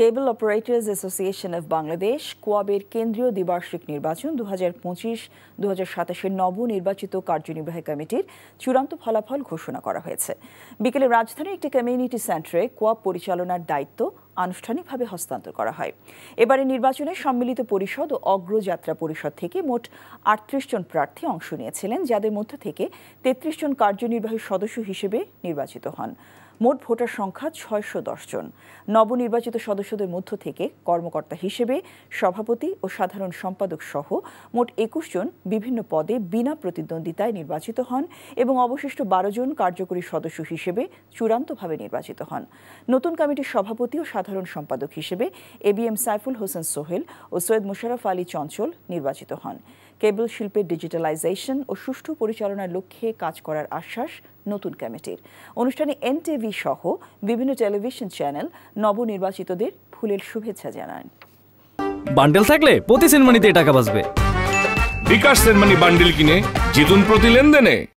Cable operators association of Bangladesh কোয়াবের কেন্দ্রীয় দ্বিবার্ষিক নির্বাচন 2025-2027 নবনির্বাচিত কার্যনির্বাহী কমিটির চূড়ান্ত ফলাফল ঘোষণা করা হয়েছে। বিকেলে রাজধানীর একটি কমিউনিটি সেন্টারে কোয়াব পরিচালনার দায়িত্ব আনুষ্ঠানিকভাবে হস্তান্তর করা হয়। এবারে নির্বাচনে সম্মিলিত পরিষদ ও অগ্রযাত্রা পরিষদ থেকে মোট 38 জন প্রার্থী অংশ নিয়েছিলেন, যাদের মধ্য থেকে 33 জন কার্যনির্বাহী সদস্য হিসেবে নির্বাচিত হন। মোট ভোটার সংখ্যা 610 জন। নবনির্বাচিত সদস্যদের মধ্য থেকে কর্মকর্তা হিসেবে সভাপতি ও সাধারণ সম্পাদক সহ মোট 21 জন বিভিন্ন পদে বিনা প্রতিদ্বন্দ্বিতায় নির্বাচিত হন এবং অবশিষ্ট 12 জন কার্যকরী সদস্য হিসেবে চূড়ান্তভাবে নির্বাচিত হন। নতুন কমিটির সভাপতি ও সাধারণ সম্পাদক হিসেবে এবিএম সাইফুল হোসেন সোহেল ও সৈয়দ মোশাররফ আলী চঞ্চল নির্বাচিত হন। কেবল শিল্পের ডিজিটালাইজেশন ও সুষ্ঠু পরিচালনার লক্ষ্যে কাজ করার আশ্বাস নতুন কমিটির। অনুষ্ঠানে এনটিভি সহ বিভিন্ন টেলিভিশন চ্যানেল নবনির্বাচিতদের ফুলেল শুভেচ্ছা জানান। বান্ডেল থাকলে প্রতি সেনমানিতে টাকা বাঁচবে। বিকাশ সেনমানি বান্ডেল কিনে জিতুন প্রতি লেনদেনে।